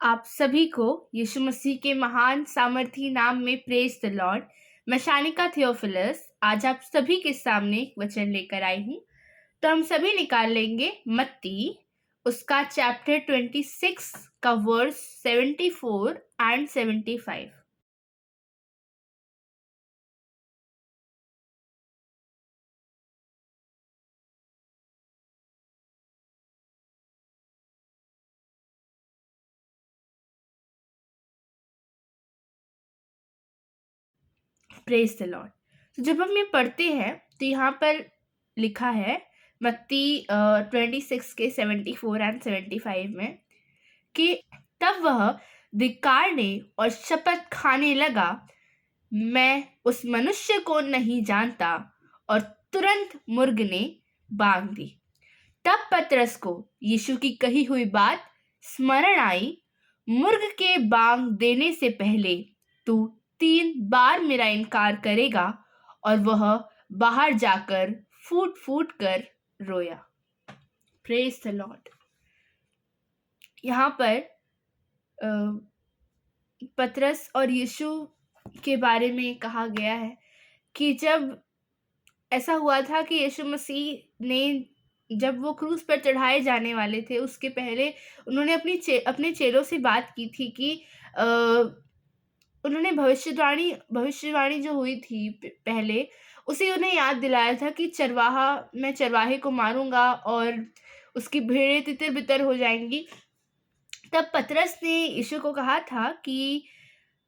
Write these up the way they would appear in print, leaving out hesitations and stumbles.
आप सभी को यीशु मसीह के महान सामर्थी नाम में प्रेज द लॉर्ड। मैं शानिका थियोफिलस आज आप सभी के सामने एक वचन लेकर आई हूँ। तो हम सभी निकाल लेंगे मत्ती उसका चैप्टर 26 का verse 74 and 75। Praise the Lord. तो जब हम ये पढ़ते हैं तो यहाँ पर लिखा है मत्ती 26 के 74 एंड 75 में कि तब वह धिक्कारने और शपथ खाने लगा, मैं उस मनुष्य को नहीं जानता, और तुरंत मुर्ग ने बांग दी। तब पतरस को यीशु की कही हुई बात स्मरण आई, मुर्ग के बांग देने से पहले तू 3 बार मेरा इनकार करेगा। और वह बाहर जाकर फूट फूट कर रोया। Praise the Lord. यहाँ पर पतरस और यीशु के बारे में कहा गया है कि जब ऐसा हुआ था कि यीशु मसीह ने जब वो क्रूस पर चढ़ाए जाने वाले थे उसके पहले उन्होंने अपने चेलों से बात की थी कि उन्होंने भविष्यवाणी जो हुई थी पहले उसे उन्हें याद दिलाया था कि मैं चरवाहे को मारूंगा और उसकी भेड़ें तितर बितर हो जाएंगी। तब पतरस ने यीशु को कहा था कि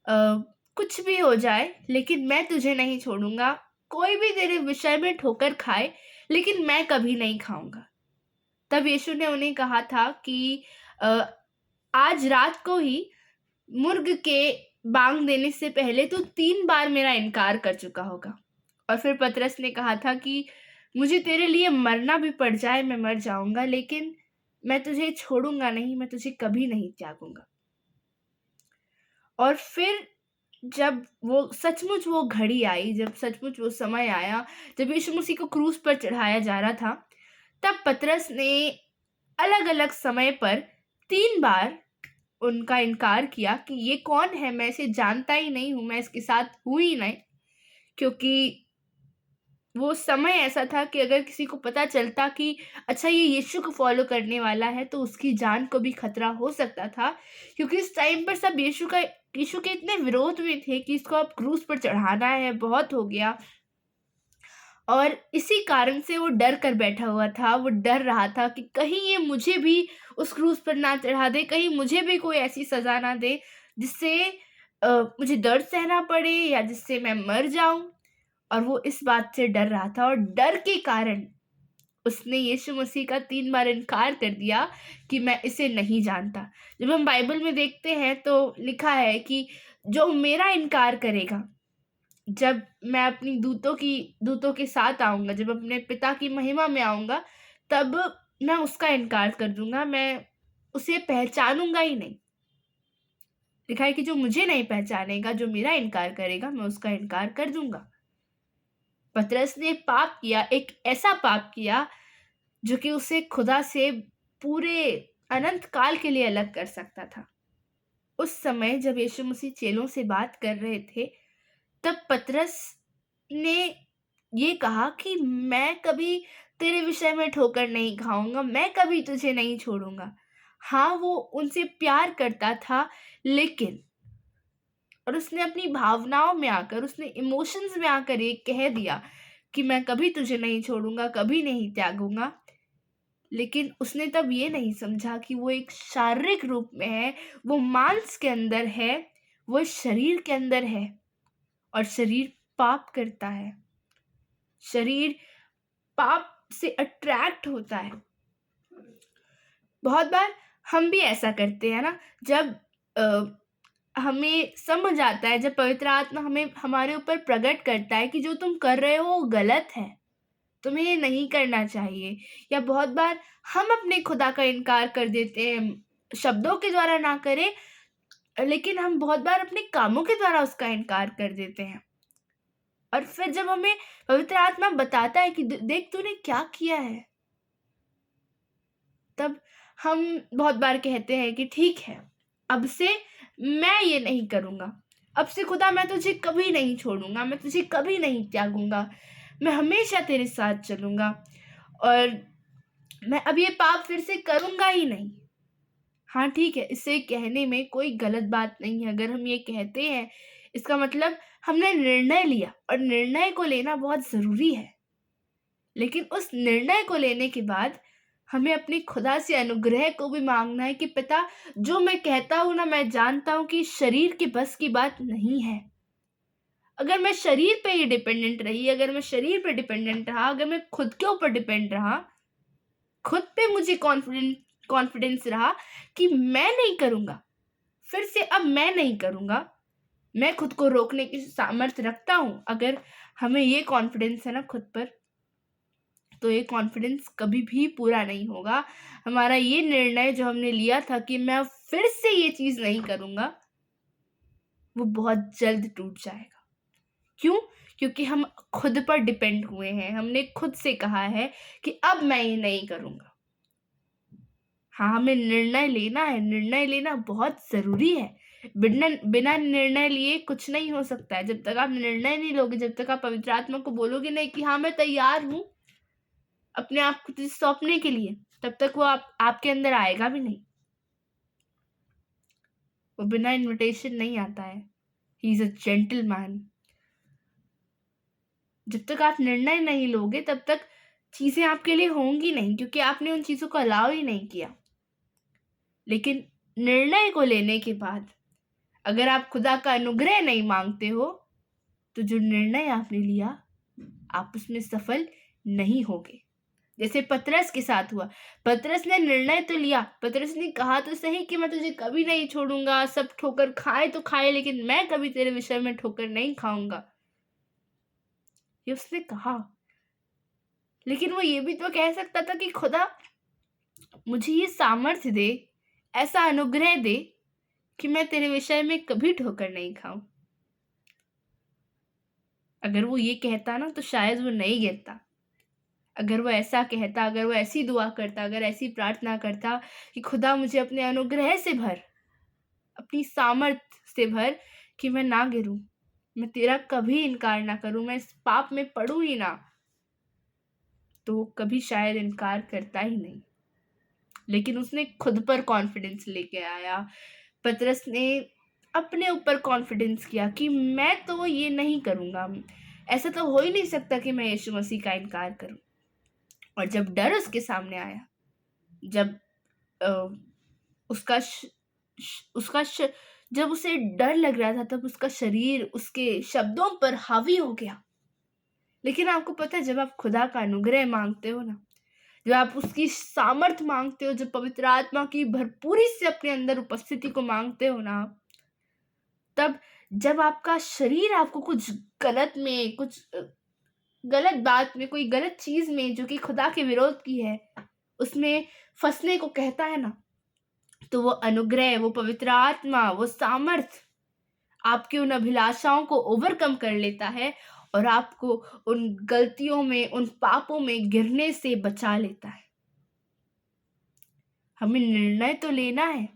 कुछ भी हो जाए लेकिन मैं तुझे नहीं छोड़ूंगा, कोई भी तेरे विषय में ठोकर खाए लेकिन मैं कभी नहीं खाऊंगा। तब यीशु ने उन्हें कहा था कि आज रात को ही मुर्ग के बांग देने से पहले तू 3 बार मेरा इनकार कर चुका होगा। और फिर पतरस ने कहा था कि मुझे तेरे लिए मरना भी पड़ जाए, मैं मर जाऊंगा, लेकिन मैं तुझे छोड़ूंगा नहीं, मैं तुझे कभी नहीं त्यागूंगा। और फिर जब वो घड़ी आई, जब सचमुच वो समय आया, जब यीशु मसीह को क्रूस पर चढ़ाया जा रहा था, तब पतरस ने अलग अलग समय पर 3 बार उनका इनकार किया कि ये कौन है, मैं इसे जानता ही नहीं हूँ, मैं इसके साथ हूँ ही नहीं। क्योंकि वो समय ऐसा था कि अगर किसी को पता चलता कि अच्छा ये यीशु को फॉलो करने वाला है तो उसकी जान को भी खतरा हो सकता था। क्योंकि इस टाइम पर सब यीशु के इतने विरोध में थे कि इसको अब क्रूस पर चढ़ाना है, बहुत हो गया। और इसी कारण से वो डर कर बैठा हुआ था। वो डर रहा था कि कहीं ये मुझे भी उस क्रूस पर ना चढ़ा दे, कहीं मुझे भी कोई ऐसी सजा ना दे जिससे मुझे दर्द सहना पड़े या जिससे मैं मर जाऊं। और वो इस बात से डर रहा था और डर के कारण उसने यीशु मसीह का 3 बार इनकार कर दिया कि मैं इसे नहीं जानता। जब हम बाइबल में देखते हैं तो लिखा है कि जो मेरा इनकार करेगा, जब मैं अपनी दूतों के साथ आऊँगा, जब अपने पिता की महिमा में आऊँगा, तब मैं उसका इनकार कर दूँगा, मैं उसे पहचानूँगा ही नहीं। लिखा है कि जो मुझे नहीं पहचानेगा, जो मेरा इनकार करेगा, मैं उसका इनकार कर दूँगा। पतरस ने पाप किया, एक ऐसा पाप किया जो कि उसे खुदा से पूरे अनंत काल के लिए अलग कर सकता था। उस समय जब यीशु मसीह चेलों से बात कर रहे थे, तब पतरस ने ये कहा कि मैं कभी तेरे विषय में ठोकर नहीं खाऊंगा, मैं कभी तुझे नहीं छोड़ूंगा। हाँ, वो उनसे प्यार करता था, लेकिन और उसने अपनी भावनाओं में आकर, उसने इमोशंस में आकर ये कह दिया कि मैं कभी तुझे नहीं छोड़ूंगा, कभी नहीं त्यागूंगा। लेकिन उसने तब ये नहीं समझा कि वो एक शारीरिक रूप में है, वो मांस के अंदर है, वो शरीर के अंदर है, और शरीर पाप करता है, शरीर पाप से अट्रैक्ट होता है। बहुत बार हम भी ऐसा करते हैं ना, जब हमें समझ आता है, जब पवित्र आत्मा हमें हमारे ऊपर प्रकट करता है कि जो तुम कर रहे हो वो गलत है, तुम्हें ये नहीं करना चाहिए। या बहुत बार हम अपने खुदा का इनकार कर देते हैं, शब्दों के द्वारा ना करें, लेकिन हम बहुत बार अपने कामों के द्वारा उसका इनकार कर देते हैं। और फिर जब हमें पवित्र आत्मा बताता है कि देख तूने क्या किया है, तब हम बहुत बार कहते हैं कि ठीक है, अब से मैं ये नहीं करूँगा। अब से खुदा मैं तुझे कभी नहीं छोड़ूँगा, मैं तुझे कभी नहीं त्यागूँगा। मैं हमेशा तेरे साथ चलूँगा और मैं अब ये पाप फिर से करूँगा ही नहीं। हाँ, ठीक है, इसे कहने में कोई गलत बात नहीं है। अगर हम ये कहते हैं, इसका मतलब हमने निर्णय लिया और निर्णय को लेना बहुत ज़रूरी है। लेकिन उस निर्णय को लेने के बाद हमें अपने खुदा से अनुग्रह को भी मांगना है कि पिता, जो मैं कहता हूँ ना, मैं जानता हूँ कि शरीर के बस की बात नहीं है। अगर मैं शरीर पे ही डिपेंडेंट रही, अगर मैं शरीर पे डिपेंडेंट रहा, अगर मैं खुद के ऊपर डिपेंड रहा, खुद पे मुझे कॉन्फिडेंस रहा कि मैं नहीं करूँगा, फिर से अब मैं नहीं करूँगा, मैं खुद को रोकने की सामर्थ्य रखता हूँ। अगर हमें ये कॉन्फिडेंस है ना खुद पर, तो ये कॉन्फिडेंस कभी भी पूरा नहीं होगा। हमारा ये निर्णय जो हमने लिया था कि मैं फिर से ये चीज़ नहीं करूँगा, वो बहुत जल्द टूट जाएगा। क्यों? क्योंकि हम खुद पर डिपेंड हुए हैं। हमने खुद से कहा है कि अब मैं ये नहीं करूँगा। हाँ, हमें निर्णय लेना है, निर्णय लेना बहुत ज़रूरी है। बिना निर्णय लिए कुछ नहीं हो सकता है। जब तक आप निर्णय नहीं लोगे, जब तक आप पवित्र आत्मा को बोलोगे नहीं कि हाँ, मैं तैयार हूँ अपने आप को तुझे सौंपने के लिए, तब तक वो आपके अंदर आएगा भी नहीं। वो बिना इन्विटेशन नहीं आता है। He is a gentleman. जब तक आप निर्णय नहीं लोगे, तब तक चीज़ें आपके लिए होंगी नहीं, क्योंकि आपने उन चीज़ों को अलाउ ही नहीं किया। लेकिन निर्णय को लेने के बाद अगर आप खुदा का अनुग्रह नहीं मांगते हो, तो जो निर्णय आपने लिया, आप उसमें सफल नहीं होगे। जैसे पतरस के साथ हुआ। पतरस ने निर्णय तो लिया, पतरस ने कहा तो सही कि मैं तुझे कभी नहीं छोड़ूंगा, सब ठोकर खाए तो खाए, लेकिन मैं कभी तेरे विषय में ठोकर नहीं खाऊंगा, ये उसने कहा। लेकिन वो ये भी तो कह सकता था कि खुदा मुझे ये सामर्थ्य दे, ऐसा अनुग्रह दे कि मैं तेरे विषय में कभी ठोकर नहीं खाऊं। अगर वो ये कहता ना, तो शायद वो नहीं गिरता। अगर वो ऐसा कहता, अगर वो ऐसी दुआ करता, अगर ऐसी प्रार्थना करता कि खुदा मुझे अपने अनुग्रह से भर, अपनी सामर्थ से भर, कि मैं ना गिरूं, मैं तेरा कभी इनकार ना करूं, मैं इस पाप में पड़ूं ही ना, तो वो कभी शायद इनकार करता ही नहीं। लेकिन उसने खुद पर कॉन्फिडेंस लेके आया। पतरस ने अपने ऊपर कॉन्फिडेंस किया कि मैं तो ये नहीं करूँगा, ऐसा तो हो ही नहीं सकता कि मैं यीशु मसीह का इनकार करूँ। और जब डर उसके सामने आया, जब जब उसे डर लग रहा था, तब उसका शरीर उसके शब्दों पर हावी हो गया। लेकिन आपको पता है, जब आप खुदा का अनुग्रह मांगते हो ना, जब आप उसकी सामर्थ मांगते हो, जब पवित्र आत्मा की भरपूरी से अपने अंदर उपस्थिति को मांगते हो ना, तब जब आपका शरीर आपको कुछ गलत में, कुछ गलत बात में, कोई गलत चीज में जो कि खुदा के विरोध की है, उसमें फंसने को कहता है ना, तो वो अनुग्रह, वो पवित्र आत्मा, वो सामर्थ आपकी उन अभिलाषाओं को ओवरकम कर लेता है और आपको उन गलतियों में, उन पापों में गिरने से बचा लेता है। हमें निर्णय तो लेना है,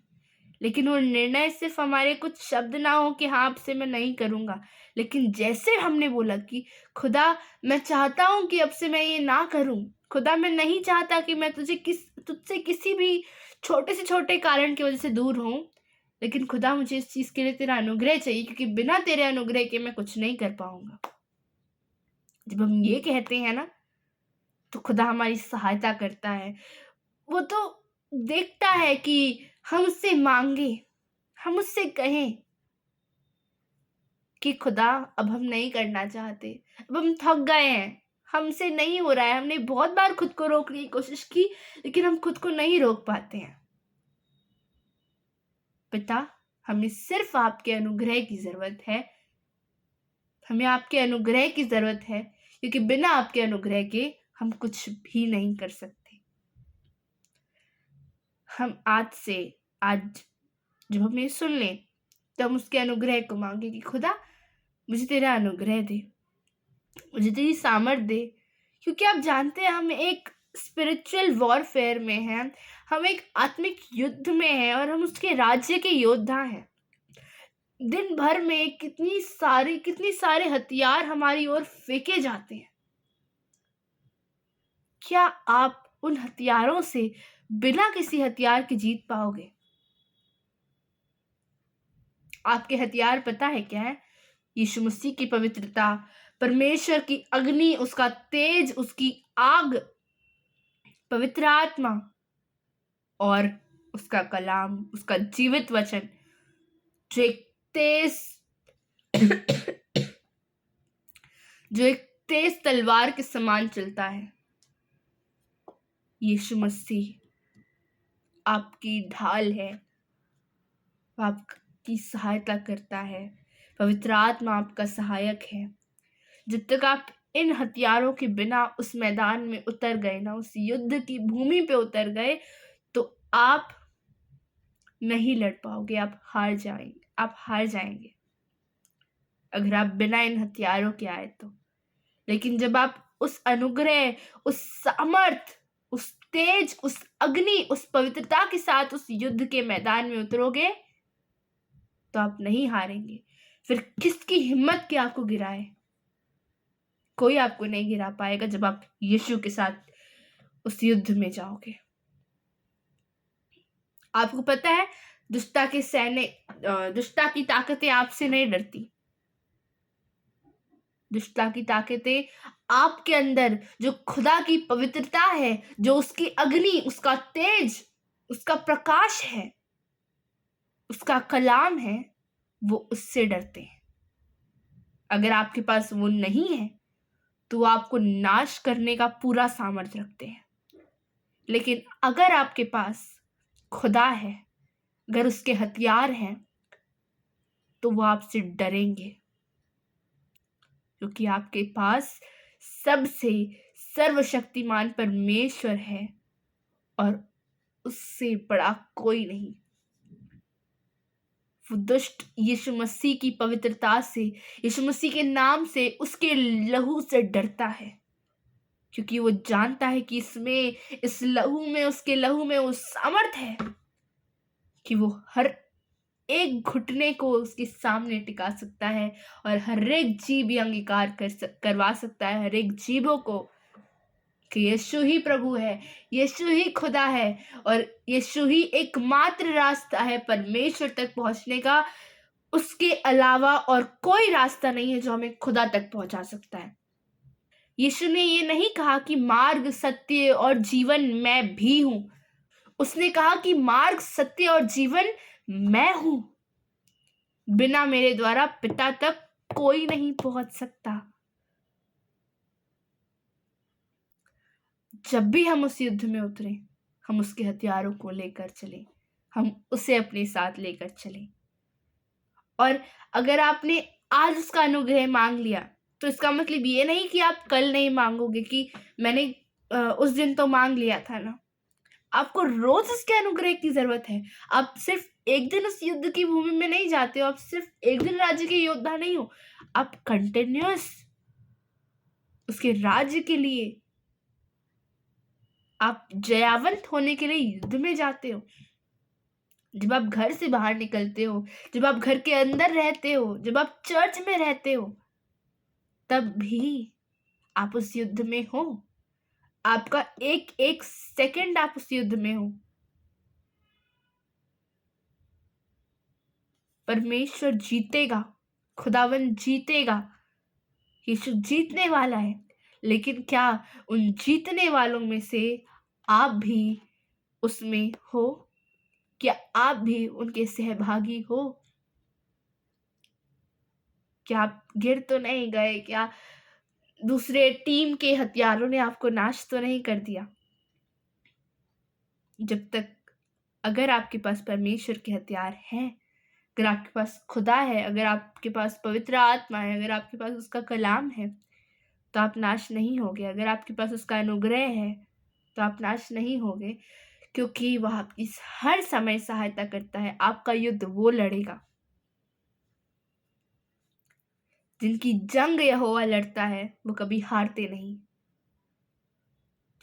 लेकिन वो निर्णय सिर्फ हमारे कुछ शब्द ना हो कि हाँ, अब से मैं नहीं करूँगा। लेकिन जैसे हमने बोला कि खुदा, मैं चाहता हूँ कि अब से मैं ये ना करूँ। खुदा, मैं नहीं चाहता कि मैं तुझसे किसी भी छोटे से छोटे कारण की वजह से दूर हूँ। लेकिन खुदा, मुझे इस चीज़ के लिए तेरा अनुग्रह चाहिए, क्योंकि बिना तेरे अनुग्रह के मैं कुछ नहीं कर पाऊँगा। जब हम ये कहते हैं ना, तो खुदा हमारी सहायता करता है। वो तो देखता है कि हम उससे मांगे, हम उससे कहें कि खुदा, अब हम नहीं करना चाहते, अब हम थक गए हैं, हमसे नहीं हो रहा है, हमने बहुत बार खुद को रोकने की कोशिश की, लेकिन हम खुद को नहीं रोक पाते हैं। पिता, हमें सिर्फ आपके अनुग्रह की जरूरत है, हमें आपके अनुग्रह की जरूरत है, क्योंकि बिना आपके अनुग्रह के हम कुछ भी नहीं कर सकते। हम आज जब हम ये सुन लें, तो हम उसके अनुग्रह को मांगे कि खुदा, मुझे तेरा अनुग्रह दे, मुझे तेरी सामर्थ दे, क्योंकि आप जानते हैं हम एक स्पिरिचुअल वॉरफेयर में हैं, हम एक आत्मिक युद्ध में हैं और हम उसके राज्य के योद्धा हैं। दिन भर में कितनी सारे हथियार हमारी ओर फेंके जाते हैं। क्या आप उन हथियारों से बिना किसी हथियार के जीत पाओगे? आपके हथियार पता है क्या है? यीशु मसीह की पवित्रता, परमेश्वर की अग्नि, उसका तेज, उसकी आग, पवित्र आत्मा और उसका कलाम, उसका जीवित वचन, जो एक तेज जो एक तेज तलवार के समान चलता है। यीशु मसीह आपकी ढाल है, आपकी सहायता करता है। पवित्र आत्मा आपका सहायक है। जब तक आप इन हथियारों के बिना उस मैदान में उतर गए ना, उस युद्ध की भूमि पे उतर गए, तो आप नहीं लड़ पाओगे, आप हार जाएंगे अगर आप बिना इन हथियारों के आए तो। लेकिन जब आप उस अनुग्रह, उस सामर्थ, उस तेज, उस अग्नि, उस पवित्रता के साथ उस युद्ध के मैदान में उतरोगे, तो आप नहीं हारेंगे। फिर किसकी हिम्मत के आपको गिराए? कोई आपको नहीं गिरा पाएगा जब आप यीशु के साथ उस युद्ध में जाओगे। आपको पता है, दुष्टता की ताकतें आपसे नहीं डरती। दुष्टता की ताकतें आपके अंदर जो खुदा की पवित्रता है, जो उसकी अग्नि, उसका तेज, उसका प्रकाश है, उसका कलाम है, वो उससे डरते हैं। अगर आपके पास वो नहीं है तो आपको नाश करने का पूरा सामर्थ्य रखते हैं। लेकिन अगर आपके पास खुदा है, अगर उसके हथियार हैं, तो वो आपसे डरेंगे, क्योंकि आपके पास सबसे सर्वशक्तिमान परमेश्वर है और उससे बड़ा कोई नहीं। वो दुष्ट यीशु मसीह की पवित्रता से, यीशु मसीह के नाम से, उसके लहू से डरता है, क्योंकि वो जानता है कि इस लहू में, उसके लहू में वो सामर्थ है कि वो हर एक घुटने को उसके सामने टिका सकता है और हर एक जीव भी अंगीकार करवा सकता है, हर एक जीवों को, कि यीशु ही प्रभु है, यीशु ही खुदा है और यीशु ही एकमात्र रास्ता है परमेश्वर तक पहुंचने का। उसके अलावा और कोई रास्ता नहीं है जो हमें खुदा तक पहुंचा सकता है। यीशु ने ये नहीं कहा कि मार्ग, सत्य और जीवन मैं भी हूं। उसने कहा कि मार्ग, सत्य और जीवन मैं हूं। बिना मेरे द्वारा पिता तक कोई नहीं पहुंच सकता। जब भी हम उस युद्ध में उतरे, हम उसके हथियारों को लेकर चले, हम उसे अपने साथ लेकर चले। और अगर आपने आज उसका अनुग्रह मांग लिया, तो इसका मतलब ये नहीं कि आप कल नहीं मांगोगे, कि मैंने उस दिन तो मांग लिया था ना। आपको रोज उसके अनुग्रह की जरूरत है। आप सिर्फ एक दिन उस युद्ध की भूमि में नहीं जाते हो, आप सिर्फ एक दिन राज्य के योद्धा नहीं हो, आप कंटिन्यूअस उसके राज्य के लिए, आप जयावंत होने के लिए युद्ध में जाते हो। जब आप घर से बाहर निकलते हो, जब आप घर के अंदर रहते हो, जब आप चर्च में रहते हो, तब भी आप उस युद्ध में हो। आपका एक एक सेकंड आप उस युद्ध में हो। परमेश्वर जीतेगा, खुदावन जीतेगा, यीशु जीतने वाला है। लेकिन क्या उन जीतने वालों में से आप भी उसमें हो? क्या आप भी उनके सहभागी हो? क्या आप गिर तो नहीं गए? क्या दूसरे टीम के हथियारों ने आपको नाश तो नहीं कर दिया? जब तक, अगर आपके पास परमेश्वर के हथियार हैं, अगर आपके पास खुदा है, अगर आपके पास पवित्र आत्मा है, अगर आपके पास उसका कलाम है, तो आप नाश नहीं होगे। अगर आपके पास उसका अनुग्रह है, तो आप नाश नहीं होगे, क्योंकि वह आपकी हर समय सहायता करता है। आपका युद्ध वो लड़ेगा जिनकी जंग यहोवा लड़ता है, वो कभी हारते नहीं।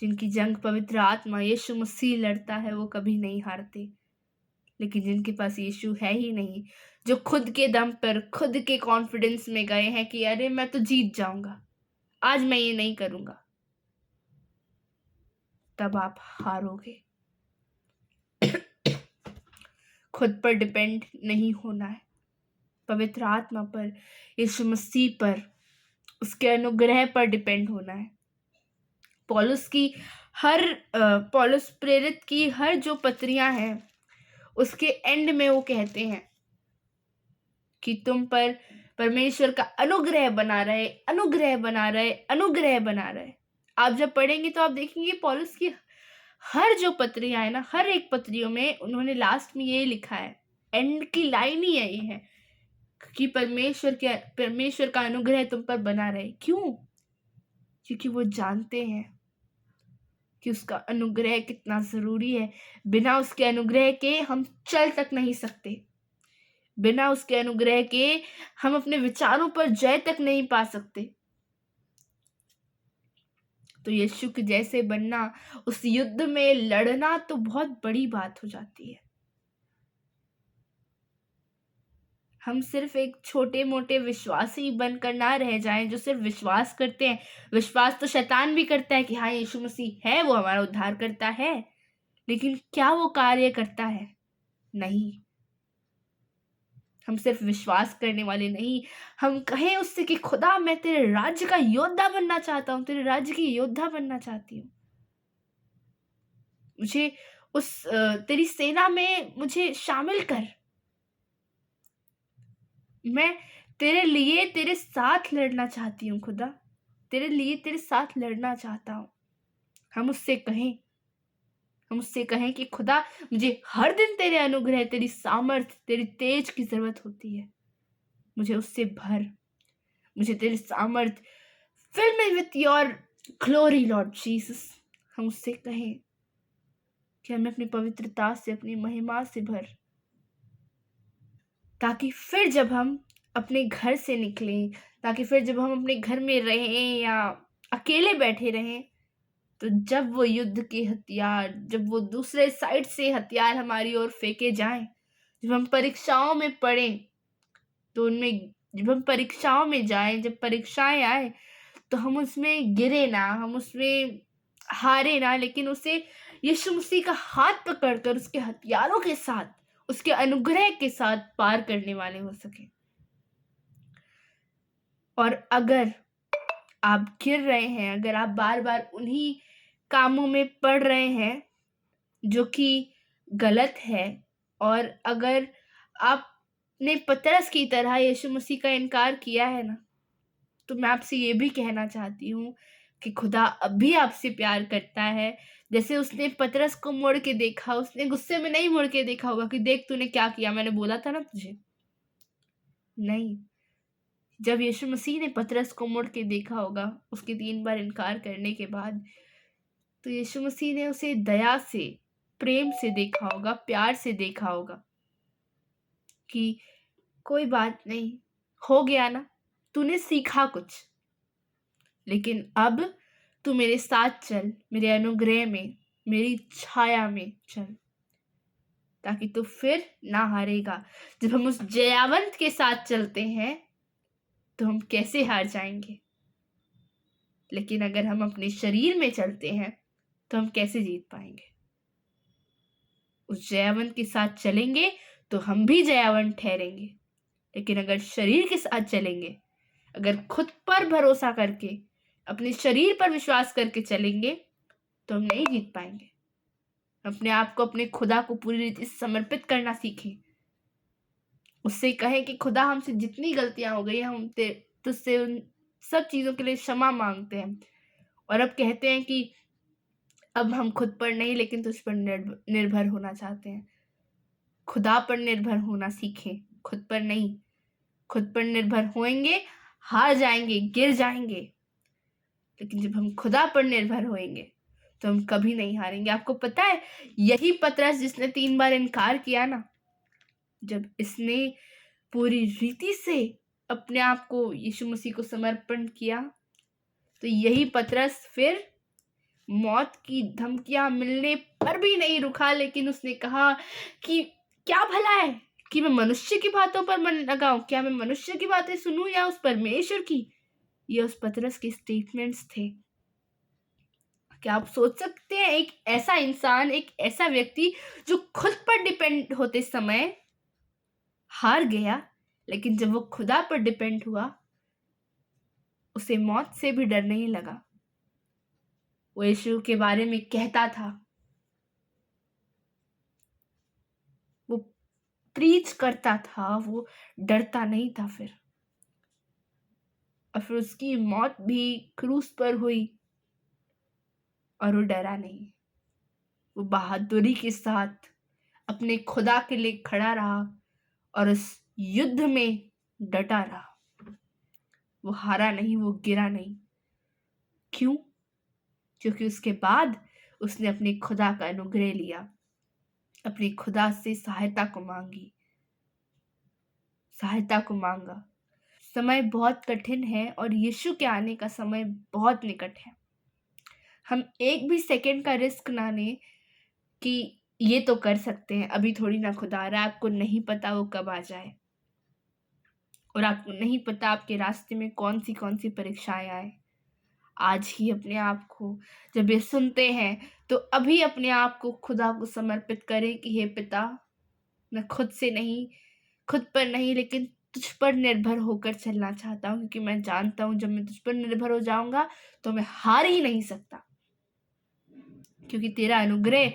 जिनकी जंग पवित्र आत्मा यीशु मसीह लड़ता है वो कभी नहीं हारते। लेकिन जिनके पास यीशु है ही नहीं, जो खुद के दम पर, खुद के कॉन्फिडेंस में गए हैं कि अरे मैं तो जीत जाऊंगा, आज मैं ये नहीं करूंगा, तब आप हारोगे। खुद पर डिपेंड नहीं होना है, पवित्र आत्मा पर, यीशु मसीह पर, उसके अनुग्रह पर डिपेंड होना है। पौलुस प्रेरित की हर जो पत्रियां हैं उसके एंड में वो कहते हैं कि तुम पर परमेश्वर का अनुग्रह बना रहे, अनुग्रह बना रहे, अनुग्रह बना रहे। आप जब पढ़ेंगे तो आप देखेंगे पौलुस की हर जो पत्रियां है ना, हर एक पत्रियों में उन्होंने लास्ट में ये लिखा है, एंड की लाइन ही यही है कि परमेश्वर का अनुग्रह तुम पर बना रहे। क्यों? क्योंकि वो जानते हैं कि उसका अनुग्रह कितना जरूरी है। बिना उसके अनुग्रह के हम चल तक नहीं सकते, बिना उसके अनुग्रह के हम अपने विचारों पर जय तक नहीं पा सकते। तो यीशु के जैसे बनना, उस युद्ध में लड़ना तो बहुत बड़ी बात हो जाती है। हम सिर्फ एक छोटे मोटे विश्वासी बनकर ना रह जाएं जो सिर्फ विश्वास करते हैं। विश्वास तो शैतान भी करता है कि हाँ यीशु मसीह है, वो हमारा उद्धार करता है, लेकिन क्या वो कार्य करता है? नहीं। हम सिर्फ विश्वास करने वाले नहीं, हम कहें उससे कि खुदा मैं तेरे राज्य का योद्धा बनना चाहता हूँ, तेरे राज्य की योद्धा बनना चाहती हूँ, मुझे तेरी सेना में मुझे शामिल कर, मैं तेरे लिए तेरे साथ लड़ना चाहती हूँ खुदा, तेरे लिए तेरे साथ लड़ना चाहता हूँ। हम उससे कहें कि खुदा मुझे हर दिन तेरे अनुग्रह, तेरी सामर्थ, तेरी तेज की जरूरत होती है, मुझे उससे भर, मुझे तेरी सामर्थ, fill me with your glory Lord Jesus। हम उससे कहें कि हमें अपनी पवित्रता से, अपनी महिमा से भर, ताकि फिर जब हम अपने घर से निकलें, ताकि फिर जब हम अपने घर में रहें या अकेले बैठे रहें, तो जब वो युद्ध के हथियार, जब वो दूसरे साइड से हथियार हमारी ओर फेंके जाएं, जब हम परीक्षाओं में पड़ें, तो उनमें, जब हम परीक्षाओं में जाएं, जब परीक्षाएं आए, तो हम उसमें गिरे ना, हम उसमें हारे ना, लेकिन उसे यीशु मसीह का हाथ पकड़कर उसके हथियारों के साथ, उसके अनुग्रह के साथ पार करने वाले हो सके। और अगर आप गिर रहे हैं, अगर आप बार बार उन्हीं कामों में पड़ रहे हैं जो कि गलत है, और अगर आपने पतरस की तरह यीशु मसीह का इनकार किया है ना, तो मैं आपसे ये भी कहना चाहती हूँ कि खुदा अब भी आपसे प्यार करता है। जैसे उसने पतरस को मुड़ के देखा, उसने गुस्से में नहीं मुड़ के देखा होगा कि देख तूने क्या किया, मैंने बोला था ना तुझे। नहीं, जब यीशु मसीह ने पतरस को मुड़ के देखा होगा उसके 3 बार इनकार करने के बाद, तो यीशु मसीह ने उसे दया से, प्रेम से देखा होगा, प्यार से देखा होगा कि कोई बात नहीं, हो गया ना, तूने सीखा कुछ, लेकिन अब तू मेरे साथ चल, मेरे अनुग्रह में, मेरी छाया में चल, ताकि तू फिर ना हारेगा। जब हम उस जयावंत के साथ चलते हैं तो हम कैसे हार जाएंगे, लेकिन अगर हम अपने शरीर में चलते हैं तो हम कैसे जीत पाएंगे? उस जयावंत के साथ चलेंगे तो हम भी जयावंत ठहरेंगे, लेकिन अगर शरीर के साथ चलेंगे, अगर खुद पर भरोसा करके, अपने शरीर पर विश्वास करके चलेंगे, तो हम नहीं जीत पाएंगे। अपने आप को, अपने खुदा को पूरी रीति से समर्पित करना सीखें। उससे कहें कि खुदा हमसे जितनी गलतियां हो गई, हम तुझसे उन सब चीजों के लिए क्षमा मांगते हैं, और अब कहते हैं कि अब हम खुद पर नहीं लेकिन तुझ पर निर्भर होना चाहते हैं। खुदा पर निर्भर होना सीखें, खुद पर नहीं। खुद पर निर्भर होएंगे, हार जाएंगे, गिर जाएंगे, लेकिन जब हम खुदा पर निर्भर होएंगे तो हम कभी नहीं हारेंगे। आपको पता है, यही पतरस जिसने 3 बार इनकार किया ना, जब इसने पूरी रीति से अपने आप को यीशु मसीह को समर्पण किया, तो यही पतरस फिर मौत की धमकियां मिलने पर भी नहीं रुका, लेकिन उसने कहा कि क्या भला है कि मैं मनुष्य की बातों पर मन लगाऊं, क्या मैं मनुष्य की बातें सुनूं या उस परमेश्वर की। ये उस पतरस के स्टेटमेंट्स थे। क्या आप सोच सकते हैं, एक ऐसा इंसान, एक ऐसा व्यक्ति जो खुद पर डिपेंड होते समय हार गया, लेकिन जब वो खुदा पर डिपेंड हुआ उसे मौत से भी डर नहीं लगा। वो यीशु के बारे में कहता था, वो प्रीच करता था, वो डरता नहीं था। फिर उसकी मौत भी क्रूस पर हुई और वो डरा नहीं। वो बहादुरी के साथ अपने खुदा के लिए खड़ा रहा और उस युद्ध में डटा रहा। वो हारा नहीं, वो गिरा नहीं। क्यों? क्योंकि उसके बाद उसने अपने खुदा का अनुग्रह लिया, अपने खुदा से सहायता को मांगा। समय बहुत कठिन है और यीशु के आने का समय बहुत निकट है। हम एक भी सेकंड का रिस्क ना लें कि ये तो कर सकते हैं, अभी थोड़ी ना खुदा आ रहा है। आपको नहीं पता वो कब आ जाए, और आपको नहीं पता आपके रास्ते में कौन सी परीक्षाएं आए। आज ही अपने आप को जब ये सुनते हैं तो अभी अपने आप को खुदा को समर्पित करें कि हे पिता, मैं खुद पर नहीं लेकिन तुझ पर निर्भर होकर चलना चाहता हूँ, क्योंकि मैं जानता हूँ जब मैं तुझ पर निर्भर हो जाऊंगा तो मैं हार ही नहीं सकता। क्योंकि तेरा अनुग्रह,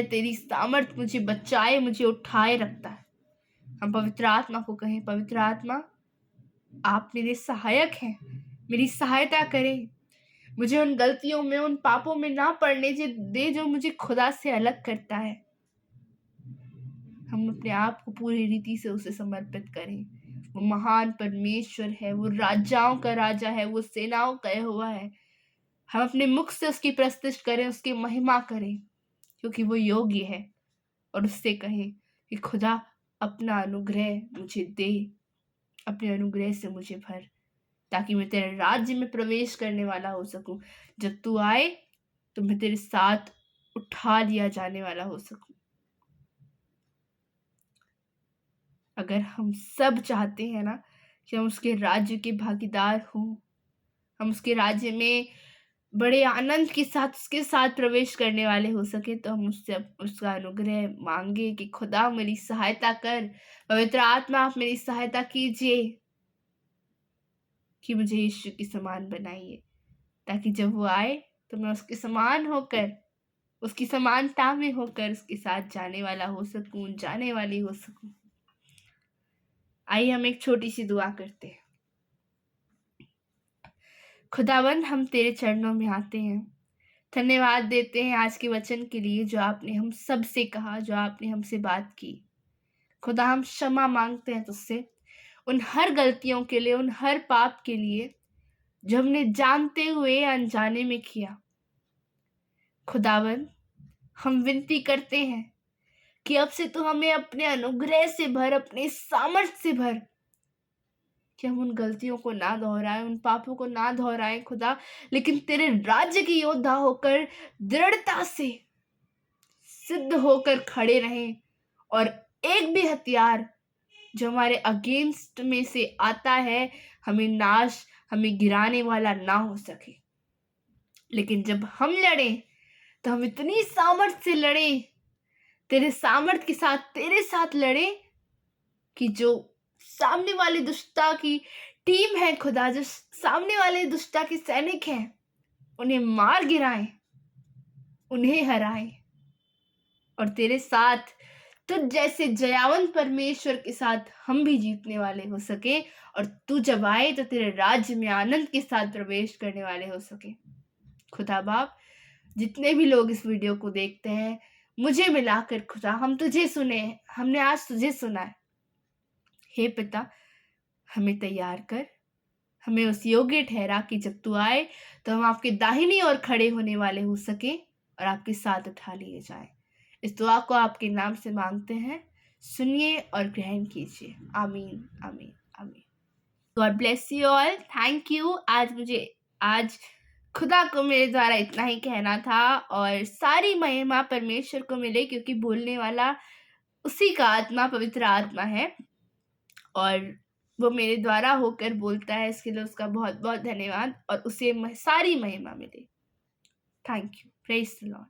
तेरी सामर्थ मुझे बचाए, मुझे उठाए रखता है। हम पवित्र आत्मा को कहें, पवित्र आत्मा आप मेरे सहायक हैं, मेरी सहायता करें, मुझे उन गलतियों में, उन पापों में ना पड़ने दे जो मुझे खुदा से अलग करता है। हम अपने आप को पूरी रीति से उसे समर्पित करें। वो महान परमेश्वर है, वो राजाओं का राजा है, वो सेनाओं का यहोवा है। हम अपने मुख से उसकी प्रस्तुति करें, उसकी महिमा करें, क्योंकि वो योग्य है। और उससे कहें कि खुदा अपना अनुग्रह मुझे दे, अपने अनुग्रह से मुझे भर, ताकि मैं तेरे राज्य में प्रवेश करने वाला हो सकूं। जब तू आए तो मैं तेरे साथ उठा लिया जाने वाला हो सकूं। अगर हम सब चाहते हैं ना कि हम उसके राज्य के भागीदार हों, हम उसके राज्य में बड़े आनंद के साथ उसके साथ प्रवेश करने वाले हो सके, तो हम उससे उसका अनुग्रह मांगे कि खुदा मेरी सहायता कर, पवित्र आत्मा आप मेरी सहायता कीजिए कि मुझे यीशु के समान बनाइए, ताकि जब वो आए तो मैं उसके समान होकर, उसकी समानता में होकर उसके साथ जाने वाली हो सकूं। आइए हम एक छोटी सी दुआ करते हैं। खुदावंद, हम तेरे चरणों में आते हैं, धन्यवाद देते हैं आज के वचन के लिए जो आपने हम सब से कहा, जो आपने हमसे बात की। खुदा, हम क्षमा मांगते हैं तुझसे उन हर गलतियों के लिए, उन हर पाप के लिए जो हमने जानते हुए अनजाने में किया। खुदावंद, हम विनती करते हैं कि अब से तू हमें अपने अनुग्रह से भर, अपने सामर्थ्य से भर, कि हम उन गलतियों को ना दोहराएं, उन पापों को ना दोहराएं खुदा, लेकिन तेरे राज्य की योद्धा होकर दृढ़ता से सिद्ध होकर खड़े रहें, और एक भी हथियार जो हमारे अगेंस्ट में से आता है हमें गिराने वाला ना हो सके। लेकिन जब हम लड़ें तो हम इतनी सामर्थ्य से लड़ें, तेरे सामर्थ्य के साथ, तेरे साथ लड़ें कि जो सामने वाली दुष्टता की टीम है खुदा, जो सामने वाले दुष्टता के सैनिक हैं, उन्हें मार गिराएं, उन्हें हराएं, और तेरे साथ तुझ जैसे जयावंत परमेश्वर के साथ हम भी जीतने वाले हो सके, और तू जब आए तो तेरे राज्य में आनंद के साथ प्रवेश करने वाले हो सके। खुदा बाप, जितने भी लोग इस वीडियो को देखते हैं, मुझे मिलाकर खुदा, हमने आज तुझे सुना है। हे पिता, हमें तैयार कर, हमें उस योग्य ठहरा कि जब तू आए तो हम आपके दाहिनी ओर खड़े होने वाले हो सके और आपके साथ उठा लिए जाए। इस दुआ को आपके नाम से मांगते हैं, सुनिए और ग्रहण कीजिए। आमीन, आमीन, आमीन। God bless you all. Thank you. आज खुदा को मेरे द्वारा इतना ही कहना था और सारी महिमा परमेश्वर को मिले क्योंकि बोलने वाला उसी का आत्मा पवित्र आत्मा है और वो मेरे द्वारा होकर बोलता है, इसके लिए उसका बहुत बहुत धन्यवाद और उसे सारी महिमा मिले। Thank you, praise the Lord.